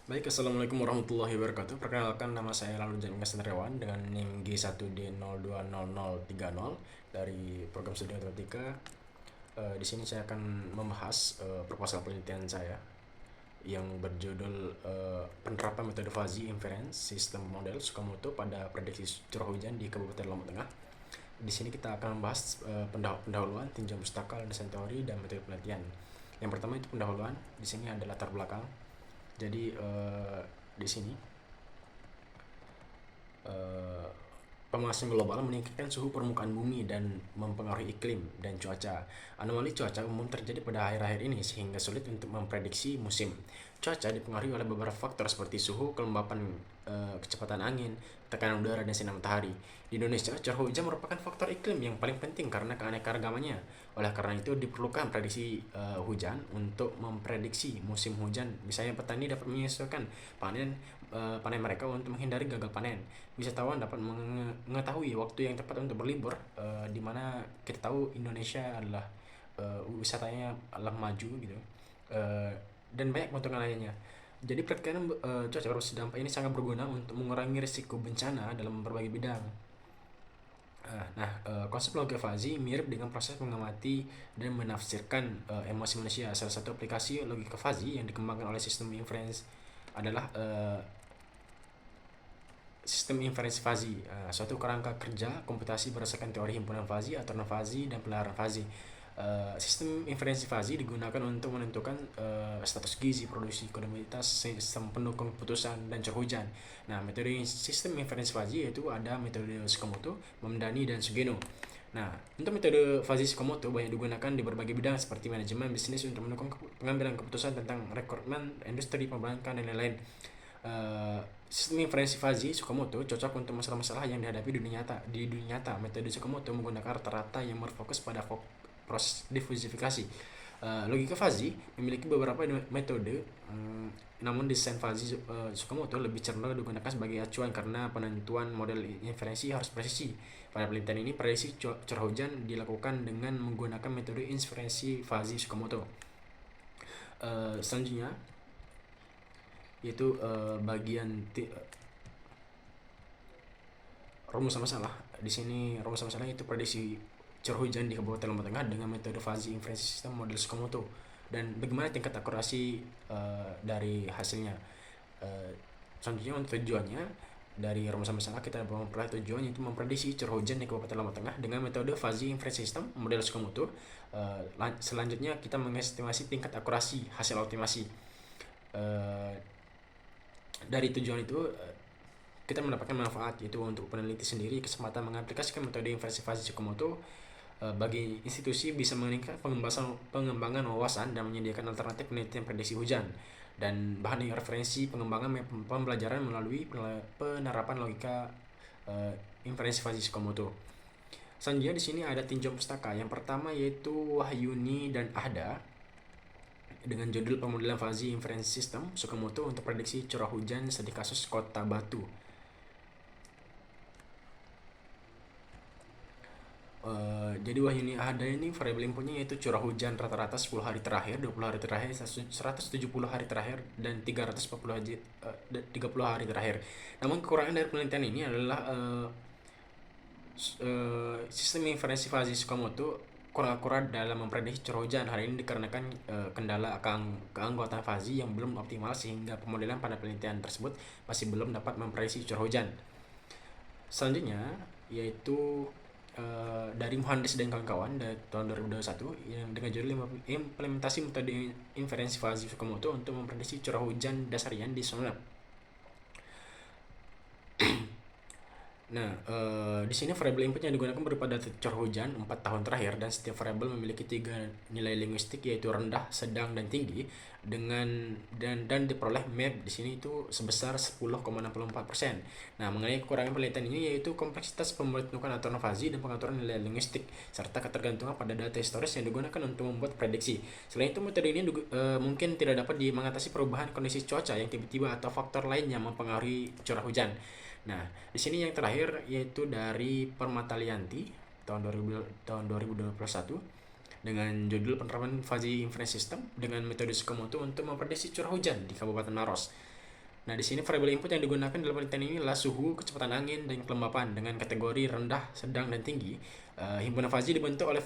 Baik, Assalamualaikum warahmatullahi wabarakatuh. Perkenalkan, nama saya Lalu Jamin Kasendriawan dengan NIM G1D020030 dari program studi matematika. Di sini saya akan membahas proposal penelitian saya yang berjudul penerapan metode fuzzy inference sistem model Tsukamoto pada prediksi curah hujan di Kabupaten Lombok Tengah. Di sini kita akan membahas pendahuluan, tinjau pustaka, desain teori, dan metode penelitian. Yang pertama itu pendahuluan. Di sini ada latar belakang. Jadi di sini eh, pemanasan global meningkatkan suhu permukaan bumi dan mempengaruhi iklim dan cuaca. Anomali cuaca umum terjadi pada akhir-akhir ini sehingga sulit untuk memprediksi musim. Cuaca dipengaruhi oleh beberapa faktor seperti suhu, kelembapan, kecepatan angin, tekanan udara, dan sinar matahari. Di Indonesia, curah hujan merupakan faktor iklim yang paling penting karena keanekaragamannya. Oleh karena itu, diperlukan prediksi hujan untuk memprediksi musim hujan. Misalnya, petani dapat menyesuaikan panen mereka untuk menghindari gagal panen. Wisatawan dapat mengetahui waktu yang tepat untuk berlibur, di mana kita tahu Indonesia adalah wisatanya adalah maju gitu, uh, dan banyak keuntungan lainnya. Jadi perkiraan cuaca berbasis dampak ini sangat berguna untuk mengurangi risiko bencana dalam berbagai bidang. Konsep logika fuzzy mirip dengan proses mengamati dan menafsirkan emosi manusia. Salah satu aplikasi logika fuzzy yang dikembangkan oleh sistem inference adalah sistem inferensi fuzzy, suatu kerangka kerja komputasi berdasarkan teori himpunan fuzzy atau non-fuzzy dan pelarahan fuzzy. Sistem inferensi fuzzy digunakan untuk menentukan status gizi, produksi, komoditas, sistem pendukung keputusan, dan curah hujan. Nah, metode sistem inferensi fuzzy yaitu ada metode Tsukamoto, Mamdani, dan Sugeno. Nah, untuk metode fuzzy Tsukamoto banyak digunakan di berbagai bidang seperti manajemen bisnis untuk mendukung pengambilan keputusan tentang rekrutmen, industri, perbankan, dan lain-lain. Sistem inferensi fuzzy Tsukamoto cocok untuk masalah-masalah yang dihadapi di dunia nyata. Di dunia nyata, metode Tsukamoto menggunakan rata-rata yang berfokus pada proses difusifikasi. Logika fuzzy memiliki beberapa metode, namun desain fuzzy Tsukamoto lebih cenderung digunakan sebagai acuan karena penentuan model inferensi harus presisi. Pada penelitian ini, prediksi curah hujan dilakukan dengan menggunakan metode inferensi fuzzy Tsukamoto. Selanjutnya yaitu rumus masalah. Di sini rumus masalah itu prediksi curah hujan di Kabupaten Lombok Tengah dengan metode fuzzy inference system model Tsukamoto dan bagaimana tingkat akurasi dari hasilnya. Selanjutnya untuk tujuannya, dari rumus masalah kita memperoleh tujuan yaitu memprediksi curah hujan di Kabupaten Lombok Tengah dengan metode fuzzy inference system model Tsukamoto. Selanjutnya kita mengestimasi tingkat akurasi hasil optimasi. Dari tujuan itu kita mendapatkan manfaat, yaitu untuk peneliti sendiri kesempatan mengaplikasikan metode inversi fuzzy Tsukamoto bagi institusi bisa meningkatkan pengembangan wawasan dan menyediakan alternatif penelitian prediksi hujan dan bahan referensi pengembangan pembelajaran melalui penerapan logika inferensi fuzzy Tsukamoto. Selanjutnya di sini ada tinjau pustaka. Yang pertama yaitu Wahyuni dan Ahda dengan judul pemodelan fuzzy inference system Tsukamoto untuk prediksi curah hujan studi kasus Kota Batu. Jadi Wahyuni Ahada ini variabel inputnya yaitu curah hujan rata-rata 10 hari terakhir, 20 hari terakhir, 170 hari terakhir, dan 30 hari terakhir. Namun kekurangan dari penelitian ini adalah sistem inferensi fuzzy Tsukamoto kurang akurat dalam memprediksi curah hujan. Hal ini dikarenakan kendala keanggotaan fuzzy yang belum optimal sehingga pemodelan pada penelitian tersebut masih belum dapat memprediksi curah hujan. Selanjutnya yaitu dari Muhandis dan kawan-kawan dari tahun 2021 yang dengan judul implementasi metode inferensi fuzzy Tsukamoto untuk memprediksi curah hujan dasarian di Sonep. Nah, di sini variabel input yang digunakan berupa data curah hujan 4 tahun terakhir dan setiap variabel memiliki 3 nilai linguistik yaitu rendah, sedang, dan tinggi dan diperoleh map di sini itu sebesar 10,64%. Nah, mengenai kekurangan penelitian ini yaitu kompleksitas pembentukan aturan fuzzy dan pengaturan nilai linguistik serta ketergantungan pada data historis yang digunakan untuk membuat prediksi. Selain itu, metode ini mungkin tidak dapat mengatasi perubahan kondisi cuaca yang tiba-tiba atau faktor lain yang mempengaruhi curah hujan. Nah, di sini yang terakhir yaitu dari Permatalianti tahun 2021 dengan judul penerapan fuzzy inference system dengan metode Tsukamoto untuk memprediksi curah hujan di Kabupaten Maros. Nah, di sini variabel input yang digunakan dalam penelitian ini adalah suhu, kecepatan angin, dan kelembapan dengan kategori rendah, sedang, dan tinggi. Himpunan fazi dibentuk oleh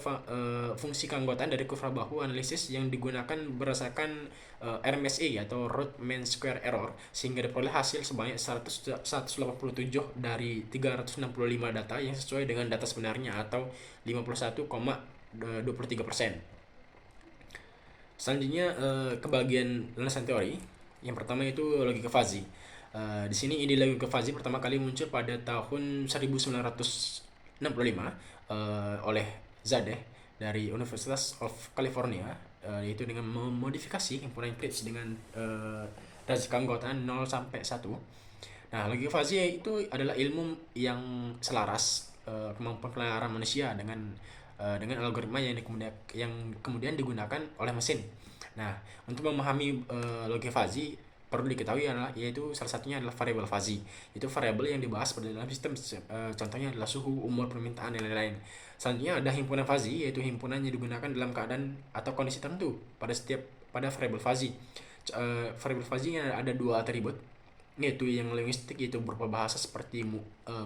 fungsi keanggotaan dari kurva bahu analisis yang digunakan berdasarkan RMSE atau root mean square error, sehingga diperoleh hasil sebanyak 187 dari 365 data yang sesuai dengan data sebenarnya atau 51,23%. Selanjutnya ke bagian landasan teori. Yang pertama itu logika fazi. Di sini ide logika fazi pertama kali muncul pada tahun 1965 oleh Zadeh dari University of California, yaitu dengan memodifikasi himpunan Euclides dengan derajat keanggotaan 0 sampai 1. Nah, logika fazi itu adalah ilmu yang selaras kemampuan penelaran manusia dengan algoritma yang kemudian digunakan oleh mesin. Nah, untuk memahami logika fazi perlu diketahui yaitu salah satunya adalah variabel fazi. Itu variabel yang dibahas pada dalam sistem, contohnya adalah suhu, umur, permintaan, dan lain-lain. Selanjutnya ada himpunan fazi, yaitu himpunan yang digunakan dalam keadaan atau kondisi tertentu pada variabel fazi. Variabel fazi ada dua atribut, yaitu yang linguistik, yaitu berupa bahasa seperti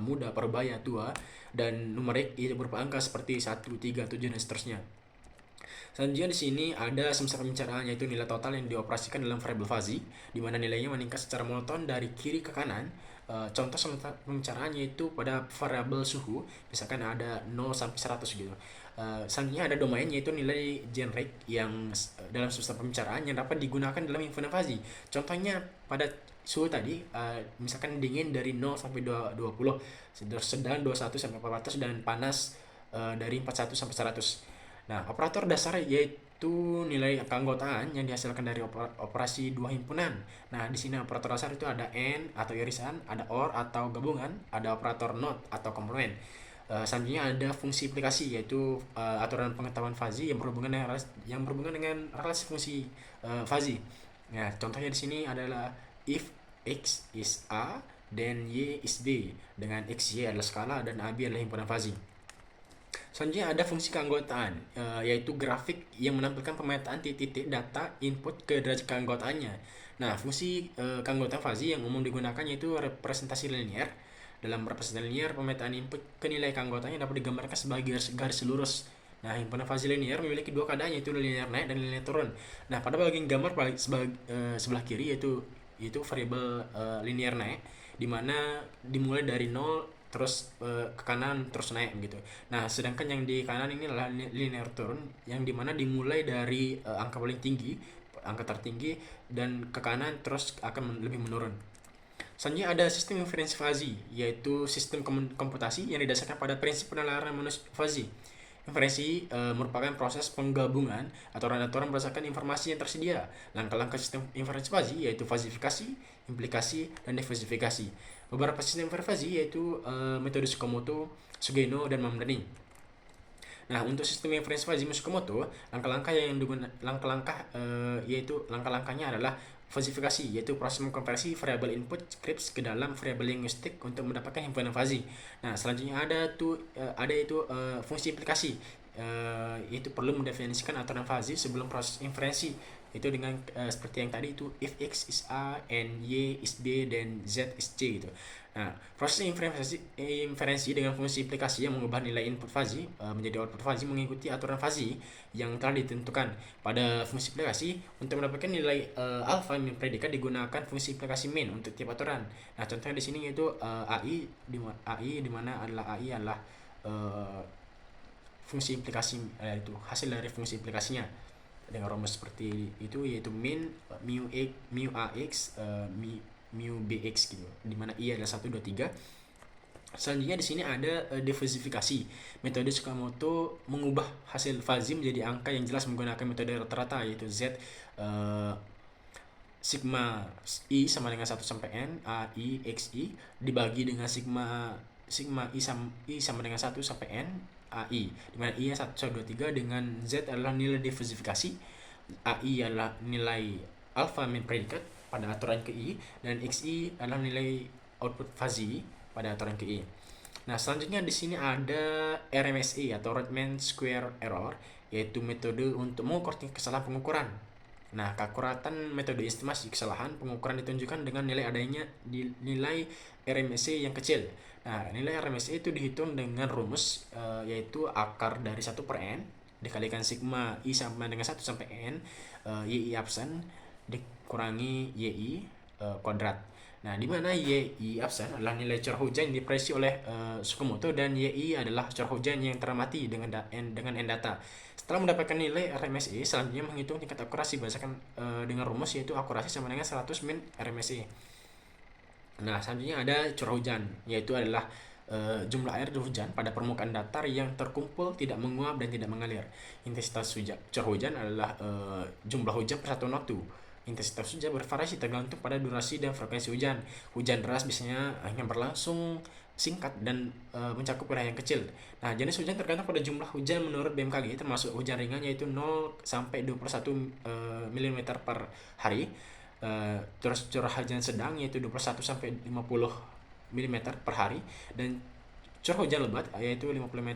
muda, berbahaya, tua, dan numerik, yaitu berupa angka seperti 1, 3, 7, dan seterusnya. Selanjutnya di sini ada semester pembicaraan, yaitu nilai total yang dioperasikan dalam variabel fazi, di mana nilainya meningkat secara monoton dari kiri ke kanan. Contoh semester pembicaraan yaitu pada variabel suhu, misalkan ada 0 sampai 100 gitu. Selanjutnya ada domain, yaitu nilai generik yang dalam semester pembicaraan yang dapat digunakan dalam himpunan fazi. Contohnya pada suhu tadi, misalkan dingin dari 0 sampai 20, sedang 21 sampai 400, dan panas dari 41 sampai 100. Nah, operator dasar yaitu nilai keanggotaan yang dihasilkan dari operasi dua himpunan. Nah, di sini operator dasar itu ada AND atau irisan, ada OR atau gabungan, ada operator NOT atau komplement. Selanjutnya ada fungsi aplikasi, yaitu aturan pengetahuan fazi yang berhubungan dengan relasi fungsi fazi. Nah, contohnya di sini adalah if X is A, then Y is B, dengan X, Y adalah skala, dan AB adalah himpunan fazi. Selanjutnya ada fungsi keanggotaan, yaitu grafik yang menampilkan pemetaan titik-titik data input ke derajat keanggotaannya. Nah, fungsi keanggotaan fazi yang umum digunakan yaitu representasi linear. Dalam representasi linear, pemetaan input ke nilai keanggotaannya dapat digambarkan sebagai garis lurus. Nah, himpunan fazi linear memiliki dua keadaan, yaitu linear naik dan linear turun. Nah, pada bagian gambar sebelah kiri yaitu variabel linear naik, di mana dimulai dari 0 terus ke kanan terus naik gitu. Nah, sedangkan yang di kanan ini adalah linear turun, yang dimana dimulai dari angka paling tinggi, angka tertinggi, dan ke kanan terus akan lebih menurun. Selanjutnya ada sistem inferensi fazi, yaitu sistem komputasi yang didasarkan pada prinsip penalaran fazi. Inferensi merupakan proses penggabungan aturan-aturan berdasarkan informasi yang tersedia. Langkah-langkah sistem inferensi fazi yaitu fazifikasi, implikasi, dan defasifikasi. Beberapa sistem inferensi fazi yaitu metode Tsukamoto, Sugeno, dan Mamdani. Nah, untuk sistem inferensi fazi Tsukamoto, langkah-langkahnya adalah fazifikasi, yaitu proses mengkonversi variabel input scripts ke dalam variabel linguistik untuk mendapatkan himpunan fazi. Nah, selanjutnya ada fungsi implikasi, yaitu perlu mendefinisikan aturan fazi sebelum proses inferensi, itu dengan seperti yang tadi itu if X is A and Y is B dan Z is C gitu. Nah, proses inferensi dengan fungsi implikasi yang mengubah nilai input fazi menjadi output fazi mengikuti aturan fazi yang telah ditentukan. Pada fungsi implikasi, untuk mendapatkan nilai alpha min predikat digunakan fungsi implikasi min untuk tiap aturan. Nah, contohnya di sini yaitu AI di mana AI adalah fungsi implikasi, itu hasil dari fungsi implikasinya dengan rumus seperti itu, yaitu min mu ax mu bx gitu, dimana i adalah 1, 2, 3. Selanjutnya di sini ada defasifikasi. Metode Tsukamoto mengubah hasil fazi menjadi angka yang jelas menggunakan metode rata-rata, yaitu z sigma i sama dengan 1 sampai n a i x i dibagi dengan sigma i sama dengan 1 sampai n AI, dimana I nya 1, 2, 3, dengan Z adalah nilai defasifikasi, AI adalah nilai alpha min predikat pada aturan ke I, dan XI adalah nilai output fazi pada aturan ke I. Nah, selanjutnya di sini ada RMSE atau root mean square error, yaitu metode untuk mengukur kesalahan pengukuran. Nah, keakuratan metode estimasi kesalahan pengukuran ditunjukkan dengan nilai adanya nilai RMSE yang kecil. Nah, nilai RMSE itu dihitung dengan rumus yaitu akar dari 1/n dikalikan sigma I sama dengan 1 sampai n YI absen dikurangi YI kuadrat. Nah, di mana YI absen adalah nilai curah hujan yang diprediksi oleh Tsukamoto dan YI adalah curah hujan yang teramati dengan N data. Setelah mendapatkan nilai RMSE, selanjutnya menghitung tingkat akurasi berdasarkan dengan rumus yaitu akurasi sama dengan 100 min RMSE. Nah, selanjutnya ada curah hujan, yaitu adalah jumlah air hujan pada permukaan datar yang terkumpul, tidak menguap dan tidak mengalir. Intensitas curah hujan adalah jumlah hujan per satuan waktu. Intensitas hujan bervariasi tergantung pada durasi dan frekuensi hujan. Hujan deras biasanya hanya berlangsung singkat dan mencakup wilayah yang kecil. Nah, jenis hujan tergantung pada jumlah hujan menurut BMKG, termasuk hujan ringan yaitu 0 sampai 21 mm per hari. Terus curah hujan sedang yaitu 21 sampai 50 mm per hari, dan curah hujan lebat yaitu 50 mm,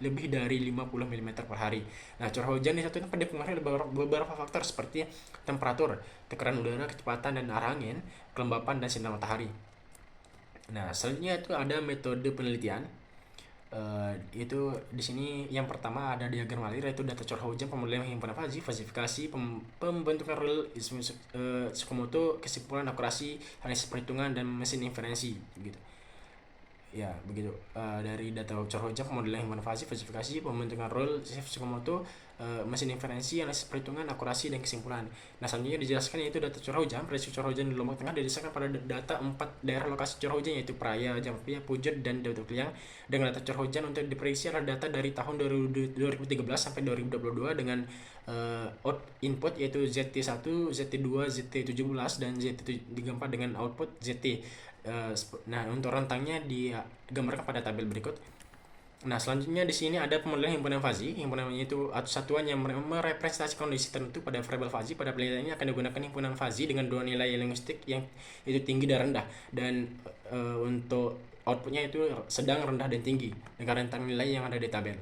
lebih dari 50 mm per hari. Nah, curah hujan disatukan pada pengaruh beberapa faktor seperti temperatur, tekanan udara, kecepatan dan arah angin, kelembapan dan sinar matahari. Nah, selanjutnya itu ada metode penelitian. Itu di sini yang pertama ada diagram alir, yaitu data curah hujan, pemodelan himpunan fazi, fasifikasi, pembentukan rel Tsukamoto, kesimpulan, akurasi, analisis perhitungan dan mesin inferensi gitu. Ya, begitu. Dari data curah hujan, pemodelan himpunan fazi, fasifikasi, pembentukan rel Tsukamoto, mesin inferensi, analisis perhitungan, akurasi dan kesimpulan. Nah, selanjutnya dijelaskan yaitu data curah hujan. Prediksi curah hujan di Lombok Tengah didasarkan pada data 4 daerah lokasi curah hujan yaitu Praia, Jampia, Pujon dan Datuk Liang. Dengan data curah hujan untuk diprediksi adalah data dari tahun 2013 sampai 2022 dengan input yaitu ZT1, ZT2, ZT17 dan ZT34 dengan output ZT. Nah, untuk rentangnya digambarkan pada tabel berikut. Nah, selanjutnya di sini ada pemodelan himpunan fazi. Himpunan itu satuan yang merepresentasi kondisi tertentu pada variabel fazi. Pada penelitian ini akan digunakan himpunan fazi dengan dua nilai linguistik yang itu tinggi dan rendah, dan untuk outputnya itu sedang, rendah dan tinggi dengan rentang nilai yang ada di tabel.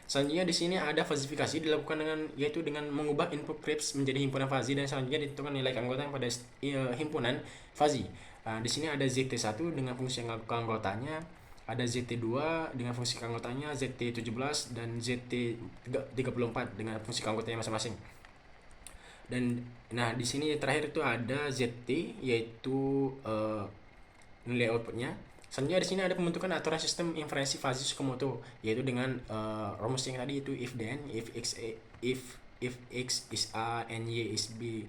Selanjutnya di sini ada fazifikasi dilakukan yaitu dengan mengubah input Kripps menjadi himpunan fazi, dan selanjutnya ditentukan nilai keanggotaan pada himpunan fazi. Di sini ada ZT1 dengan fungsi keanggotanya, ada ZT2 dengan fungsi keanggotanya, ZT17 dan ZT34 dengan fungsi keanggotanya masing-masing. Dan nah, di sini terakhir itu ada ZT yaitu nilai outputnya. Selanjutnya di sini ada pembentukan aturan sistem inferensi fazi Tsukamoto, yaitu dengan rumus yang tadi itu if then, if x is a and y is b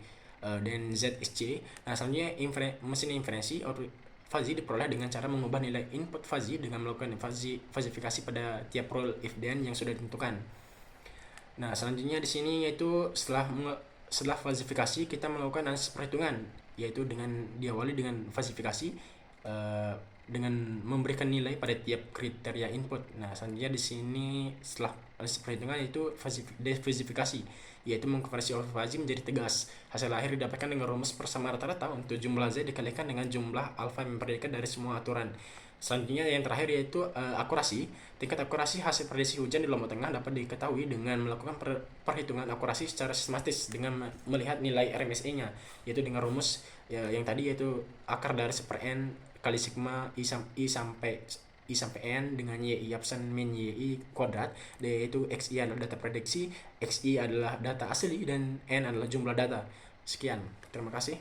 dan z is c. Nah, selanjutnya mesin inferensi output fazi diperoleh dengan cara mengubah nilai input fazi dengan melakukan fazifikasi pada tiap rule if then yang sudah ditentukan. Nah, selanjutnya di sini yaitu setelah fazifikasi kita melakukan analisis perhitungan, yaitu dengan diawali dengan fazifikasi dengan memberikan nilai pada tiap kriteria input. Nah, selanjutnya di sini setelah analisis perhitungan yaitu fazifikasi, yaitu mengkonversi fazi menjadi tegas. Hasil akhir didapatkan dengan rumus persamaan rata-rata untuk jumlah Z dikalikan dengan jumlah alfa yang memperdikan dari semua aturan. Selanjutnya yang terakhir yaitu akurasi. Tingkat akurasi hasil prediksi hujan di Lombok Tengah dapat diketahui dengan melakukan perhitungan akurasi secara sistematis dengan melihat nilai RMSE-nya, yaitu dengan rumus yang tadi yaitu akar dari 1/n kali sigma I sampai n dengan YI absen min YI kuadrat, yaitu XI adalah data prediksi, XI adalah data asli, dan N adalah jumlah data. Sekian, terima kasih.